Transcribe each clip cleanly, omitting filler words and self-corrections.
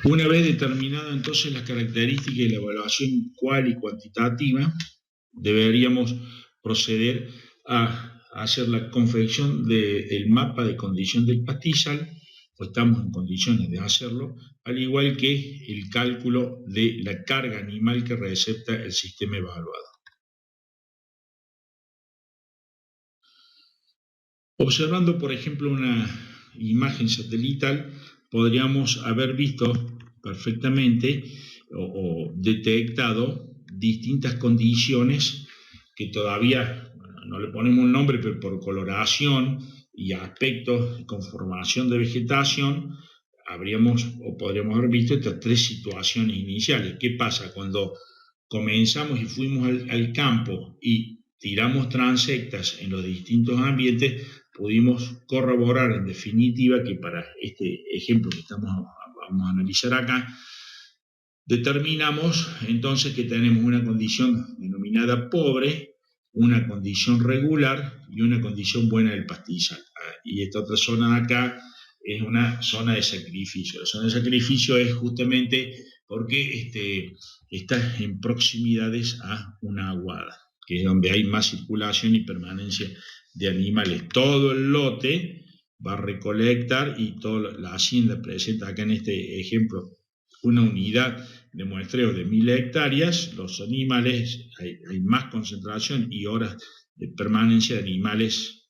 Una vez determinada entonces las características y la evaluación cual y cuantitativa, deberíamos proceder a hacer la confección del mapa de condición del pastizal, pues estamos en condiciones de hacerlo, al igual que el cálculo de la carga animal que recepta el sistema evaluado. Observando, por ejemplo, una imagen satelital, podríamos haber visto perfectamente o detectado distintas condiciones que todavía no le ponemos un nombre, pero por coloración y aspectos y conformación de vegetación, habríamos o podríamos haber visto estas tres situaciones iniciales. ¿Qué pasa cuando comenzamos y fuimos al campo y tiramos transectas en los distintos ambientes? Pudimos corroborar en definitiva que para este ejemplo que vamos a analizar acá, determinamos entonces que tenemos una condición denominada pobre, una condición regular y una condición buena del pastizal. Y esta otra zona de acá es una zona de sacrificio. La zona de sacrificio es justamente porque está en proximidades a una aguada, que es donde hay más circulación y permanencia de animales. Todo el lote va a recolectar y toda la hacienda presenta acá en este ejemplo una unidad de muestreo de 1000 hectáreas, los animales, hay más concentración y horas de permanencia de animales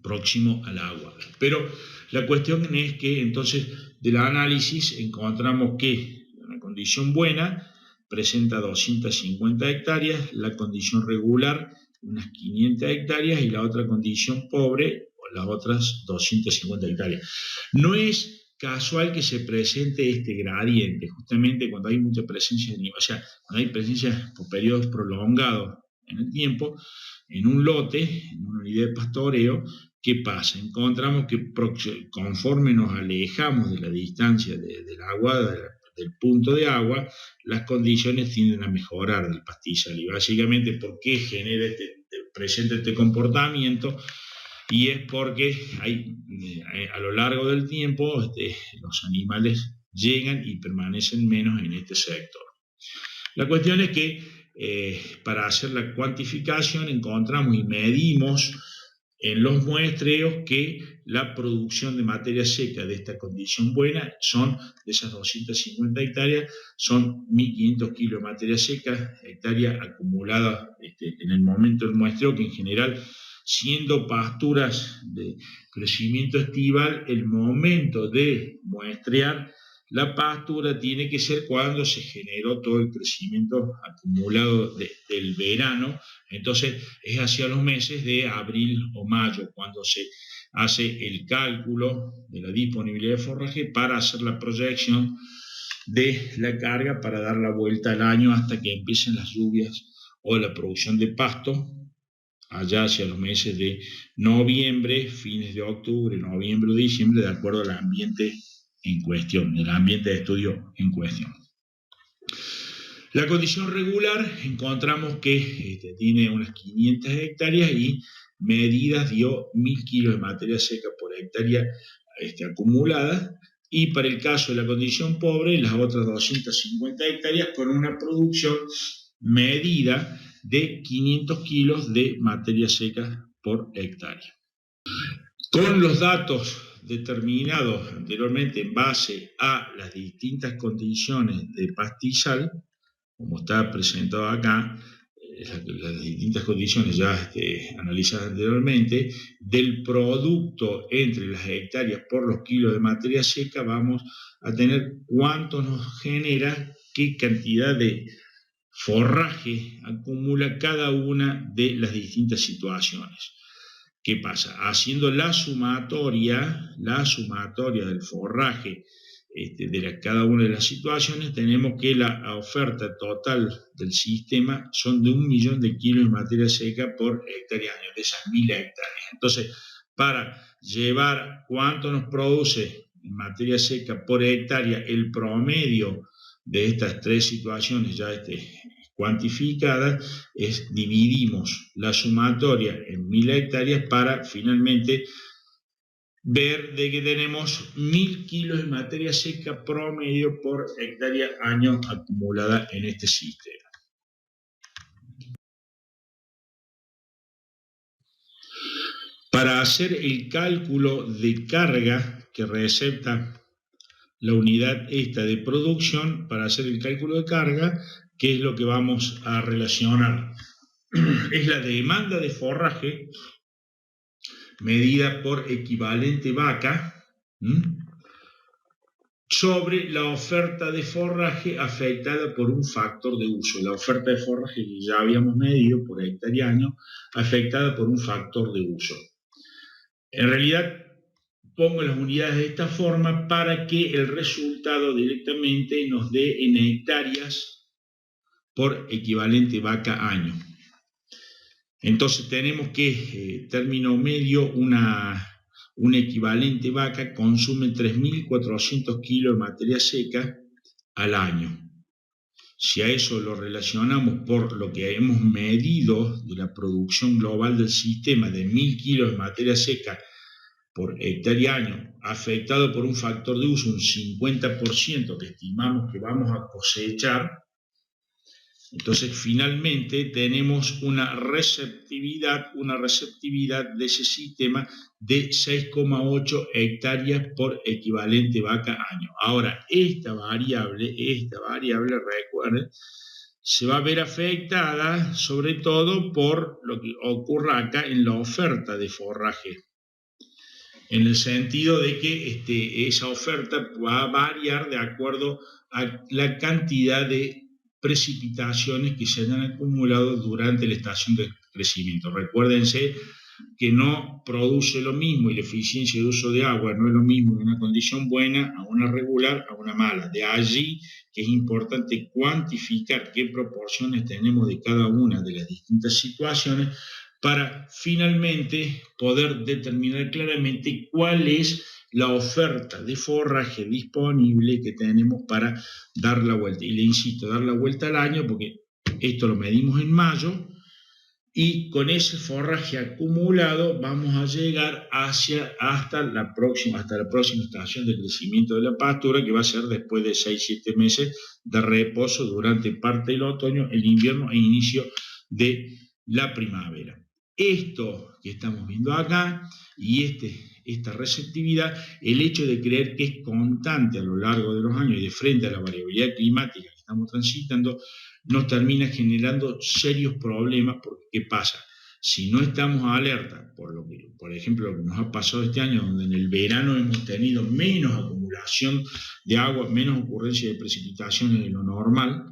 próximo al agua. Pero la cuestión es que entonces del análisis encontramos que una condición buena presenta 250 hectáreas, la condición regular unas 500 hectáreas y la otra condición pobre, las otras 250 hectáreas. No es casual que se presente este gradiente, justamente cuando hay mucha presencia de animales, o sea, cuando hay presencia por periodos prolongados en el tiempo, en un lote, en una unidad de pastoreo. ¿Qué pasa? Encontramos que conforme nos alejamos de la distancia del agua, del punto de agua, las condiciones tienden a mejorar del pastizal. Y básicamente, ¿por qué presenta este comportamiento? Y es porque a lo largo del tiempo los animales llegan y permanecen menos en este sector. La cuestión es que para hacer la cuantificación encontramos y medimos en los muestreos que la producción de materia seca de esta condición buena son, de esas 250 hectáreas, son 1500 kilos de materia seca, hectárea acumulada en el momento del muestreo, que en general, siendo pasturas de crecimiento estival, el momento de muestrear la pastura tiene que ser cuando se generó todo el crecimiento acumulado del verano. Entonces es hacia los meses de abril o mayo cuando se hace el cálculo de la disponibilidad de forraje para hacer la proyección de la carga para dar la vuelta al año hasta que empiecen las lluvias o la producción de pasto allá hacia los meses de noviembre, fines de octubre, noviembre o diciembre, de acuerdo al ambiente en cuestión, el ambiente de estudio en cuestión. La condición regular, encontramos que tiene unas 500 hectáreas y medidas dio 1000 kilos de materia seca por hectárea acumulada, y para el caso de la condición pobre, las otras 250 hectáreas con una producción medida de 500 kilos de materia seca por hectárea. Con los datos determinados anteriormente en base a las distintas condiciones de pastizal, como está presentado acá, las distintas condiciones ya analizadas anteriormente, del producto entre las hectáreas por los kilos de materia seca, vamos a tener cuánto nos genera, qué cantidad de forraje acumula cada una de las distintas situaciones. ¿Qué pasa? Haciendo la sumatoria del forraje de cada una de las situaciones, tenemos que la oferta total del sistema son de 1 millón de kilos de materia seca por hectárea año, de esas 1000 hectáreas. Entonces, para llevar cuánto nos produce en materia seca por hectárea el promedio de estas tres situaciones ya cuantificadas, dividimos la sumatoria en 1000 hectáreas para finalmente ver de que tenemos 1000 kilos de materia seca promedio por hectárea año acumulada en este sistema. Para hacer el cálculo de carga que recepta la unidad esta de producción, para hacer el cálculo de carga, ¿qué es lo que vamos a relacionar? Es la demanda de forraje medida por equivalente vaca sobre la oferta de forraje afectada por un factor de uso. La oferta de forraje que ya habíamos medido por hectárea año, afectada por un factor de uso. En realidad, pongo las unidades de esta forma para que el resultado directamente nos dé en hectáreas por equivalente vaca año. Entonces tenemos que, término medio, un equivalente vaca consume 3.400 kilos de materia seca al año. Si a eso lo relacionamos por lo que hemos medido de la producción global del sistema de 1.000 kilos de materia seca por hectárea año, afectado por un factor de uso, un 50% que estimamos que vamos a cosechar, entonces finalmente tenemos una receptividad de ese sistema de 6,8 hectáreas por equivalente vaca año. Ahora, esta variable, recuerden, se va a ver afectada sobre todo por lo que ocurra acá en la oferta de forraje, en el sentido de que esa oferta va a variar de acuerdo a la cantidad de precipitaciones que se hayan acumulado durante la estación de crecimiento. Recuérdense que no produce lo mismo y la eficiencia de uso de agua no es lo mismo en una condición buena a una regular a una mala. De allí que es importante cuantificar qué proporciones tenemos de cada una de las distintas situaciones para finalmente poder determinar claramente cuál es la oferta de forraje disponible que tenemos para dar la vuelta. Y le insisto, dar la vuelta al año, porque esto lo medimos en mayo, y con ese forraje acumulado vamos a llegar hasta la próxima estación de crecimiento de la pastura, que va a ser después de 6-7 meses de reposo durante parte del otoño, el invierno e inicio de la primavera. Esto que estamos viendo acá y esta receptividad, el hecho de creer que es constante a lo largo de los años y de frente a la variabilidad climática que estamos transitando, nos termina generando serios problemas, porque ¿qué pasa? Si no estamos alerta por ejemplo, lo que nos ha pasado este año, donde en el verano hemos tenido menos acumulación de agua, menos ocurrencia de precipitaciones de lo normal,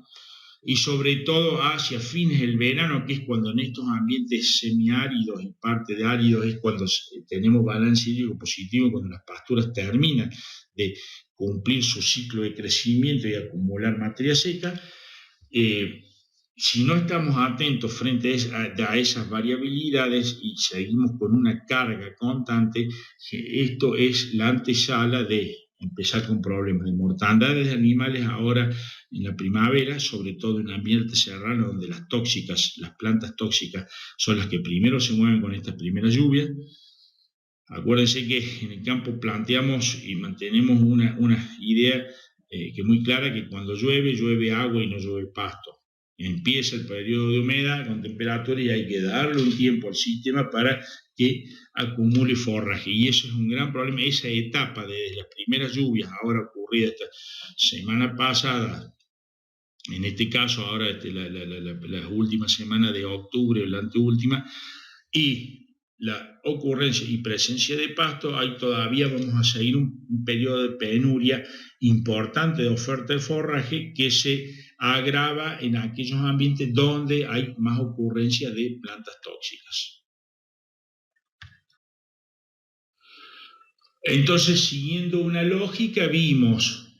y sobre todo hacia fines del verano, que es cuando en estos ambientes semiáridos y parte de áridos es cuando tenemos balance hídrico positivo, cuando las pasturas terminan de cumplir su ciclo de crecimiento y acumular materia seca. Si no estamos atentos frente a esas variabilidades y seguimos con una carga constante, esto es la antesala de empezar con problemas de mortandades de animales ahora en la primavera, sobre todo en ambientes serranos donde las plantas tóxicas son las que primero se mueven con estas primeras lluvias. Acuérdense que en el campo planteamos y mantenemos una idea que es muy clara, que cuando llueve agua y no llueve pasto. Empieza el periodo de humedad con temperatura y hay que darle un tiempo al sistema para que acumule forraje. Y eso es un gran problema. Esa etapa desde las primeras lluvias, ahora ocurrida esta semana pasada, en este caso ahora la última semana de octubre, la anteúltima, y la ocurrencia y presencia de pasto, ahí todavía vamos a seguir un periodo de penuria importante de oferta de forraje que se agrava en aquellos ambientes donde hay más ocurrencia de plantas tóxicas. Entonces, siguiendo una lógica, vimos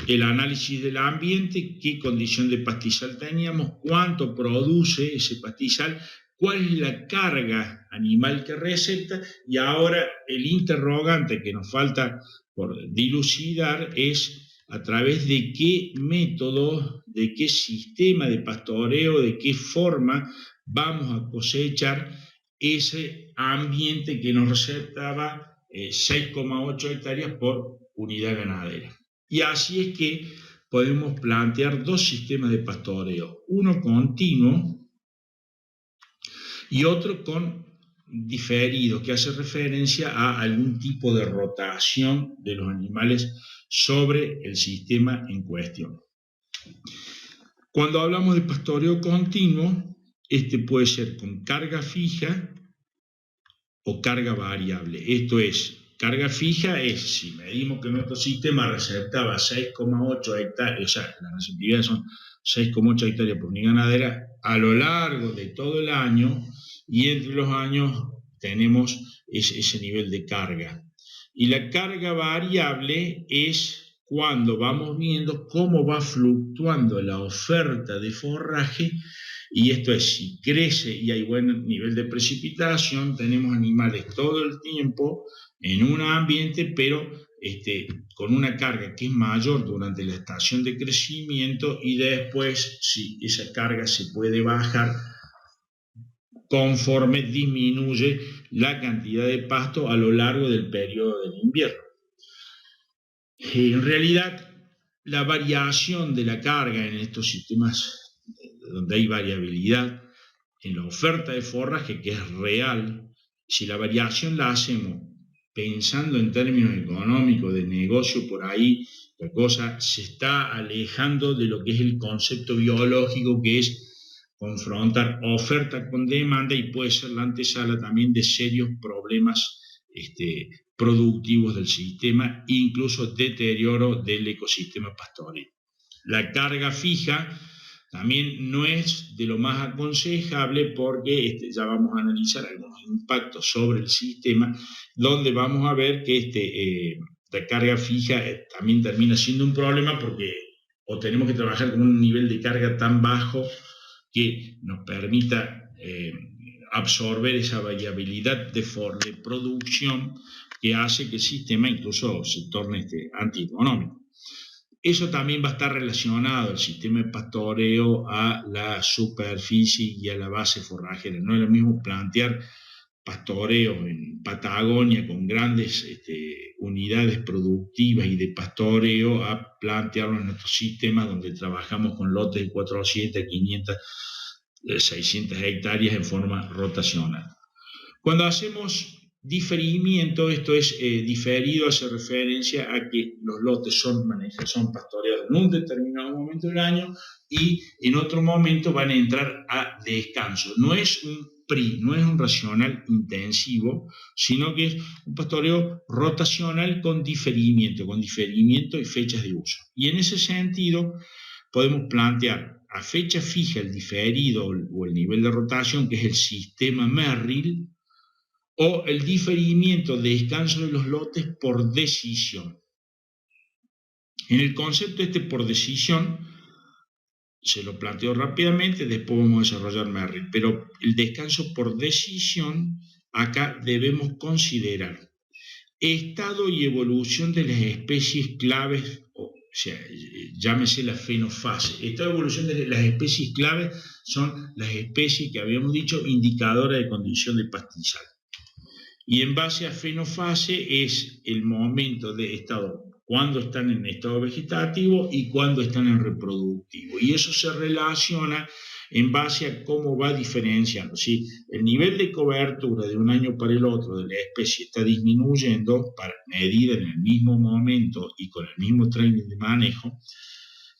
el análisis del ambiente, qué condición de pastizal teníamos, cuánto produce ese pastizal, cuál es la carga animal que recepta, y ahora el interrogante que nos falta por dilucidar es a través de qué método, de qué sistema de pastoreo, de qué forma vamos a cosechar ese ambiente que nos receptaba 6,8 hectáreas por unidad ganadera. Y así es que podemos plantear dos sistemas de pastoreo, uno continuo y otro con diferido, que hace referencia a algún tipo de rotación de los animales sobre el sistema en cuestión. Cuando hablamos de pastoreo continuo, este puede ser con carga fija o carga variable. Esto es, carga fija es, si medimos que nuestro sistema receptaba 6,8 hectáreas, o sea, las receptividades son 6,8 hectáreas por unidad ganadera a lo largo de todo el año, y entre los años tenemos ese nivel de carga. Y la carga variable es cuando vamos viendo cómo va fluctuando la oferta de forraje, y esto es, si crece y hay buen nivel de precipitación, tenemos animales todo el tiempo en un ambiente, pero con una carga que es mayor durante la estación de crecimiento, y después si esa carga se puede bajar conforme disminuye la cantidad de pasto a lo largo del periodo del invierno. En realidad, la variación de la carga en estos sistemas donde hay variabilidad en la oferta de forraje, que es real, si la variación la hacemos pensando en términos económicos de negocio, por ahí la cosa se está alejando de lo que es el concepto biológico, que es confrontar oferta con demanda, y puede ser la antesala también de serios problemas productivos del sistema, incluso deterioro del ecosistema pastoril. La carga fija también no es de lo más aconsejable, porque ya vamos a analizar algunos impactos sobre el sistema, donde vamos a ver que la carga fija también termina siendo un problema, porque o tenemos que trabajar con un nivel de carga tan bajo que nos permita absorber esa variabilidad de producción que hace que el sistema incluso se torne antieconómico. Eso también va a estar relacionado al sistema de pastoreo, a la superficie y a la base forrajera. No es lo mismo plantear pastoreo en Patagonia con grandes unidades productivas y de pastoreo a plantearlo en nuestros sistemas donde trabajamos con lotes de 400, 500, 600 hectáreas en forma rotacional. Cuando hacemos diferimiento, esto es diferido, hace referencia a que los lotes son pastoreados en un determinado momento del año y en otro momento van a entrar a descanso. No es un PRI, no es un racional intensivo, sino que es un pastoreo rotacional con diferimiento y fechas de uso. Y en ese sentido podemos plantear a fecha fija el diferido o el nivel de rotación, que es el sistema Merrill, o el diferimiento de descanso de los lotes por decisión. En el concepto por decisión, se lo planteo rápidamente, después vamos a desarrollar Merrill, pero el descanso por decisión, acá debemos considerar estado y evolución de las especies claves, o sea, llámese la fenofase. Estado y evolución de las especies claves son las especies que habíamos dicho indicadoras de condición de pastizal. Y en base a fenofase es el momento de estado, cuando están en estado vegetativo y cuando están en reproductivo. Y eso se relaciona en base a cómo va diferenciando. Si el nivel de cobertura de un año para el otro de la especie está disminuyendo para medida en el mismo momento y con el mismo training de manejo,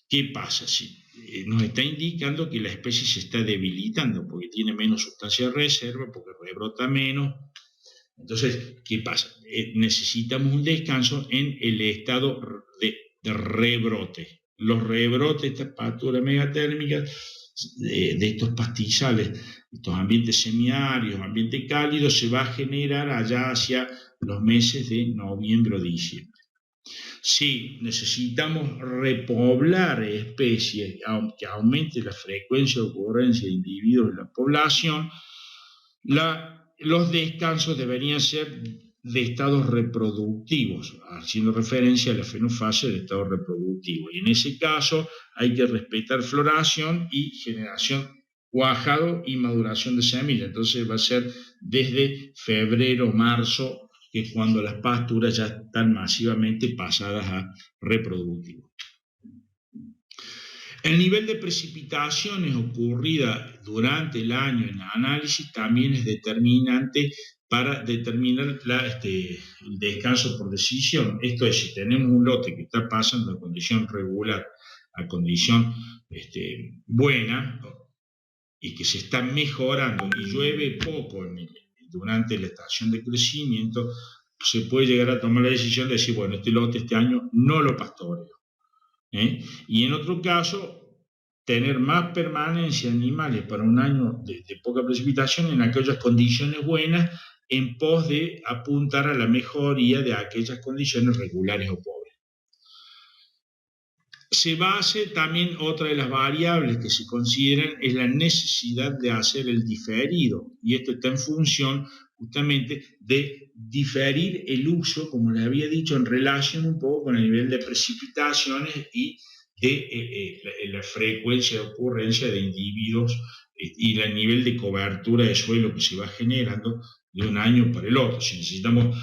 ¿qué pasa? Si nos está indicando que la especie se está debilitando porque tiene menos sustancia de reserva, porque rebrota menos. Entonces, ¿qué pasa? Necesitamos un descanso en el estado de rebrote. Los rebrotes, estas pasturas megatérmicas de estos pastizales, estos ambientes semiáridos, ambiente cálido, se va a generar allá hacia los meses de noviembre o diciembre. Si necesitamos repoblar especies, aunque aumente la frecuencia de ocurrencia de individuos en la población, los descansos deberían ser de estados reproductivos, haciendo referencia a la fenofase del estado reproductivo. Y en ese caso hay que respetar floración y generación, cuajado y maduración de semilla. Entonces va a ser desde febrero, marzo, que cuando las pasturas ya están masivamente pasadas a reproductivo. El nivel de precipitaciones ocurrida durante el año en el análisis también es determinante para determinar el descanso por decisión. Esto es, si tenemos un lote que está pasando de condición regular a condición buena y que se está mejorando y llueve poco durante la estación de crecimiento, se puede llegar a tomar la decisión de decir, bueno, este lote este año no lo pastoreo. Y en otro caso, tener más permanencia de animales para un año de poca precipitación en aquellas condiciones buenas en pos de apuntar a la mejoría de aquellas condiciones regulares o pobres. Se base también, otra de las variables que se consideran es la necesidad de hacer el diferido, y esto está en función justamente de diferir el uso, como les había dicho, en relación un poco con el nivel de precipitaciones y de la frecuencia de ocurrencia de individuos y el nivel de cobertura de suelo que se va generando de un año para el otro. Si necesitamos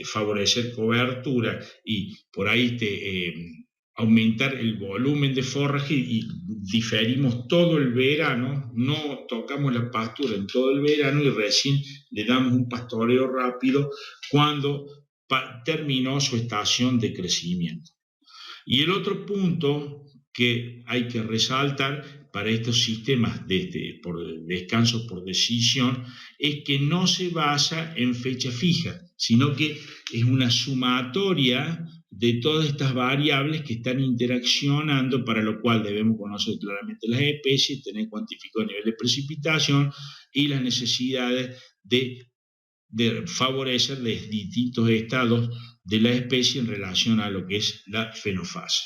favorecer cobertura y por ahí aumentar el volumen de forraje y diferimos todo el verano, no tocamos la pastura en todo el verano y recién le damos un pastoreo rápido cuando terminó su estación de crecimiento. Y el otro punto que hay que resaltar para estos sistemas por descanso por decisión es que no se basa en fecha fija, sino que es una sumatoria de todas estas variables que están interaccionando, para lo cual debemos conocer claramente las especies, tener cuantificado el nivel de precipitación y las necesidades de favorecer los distintos estados de la especie en relación a lo que es la fenofase.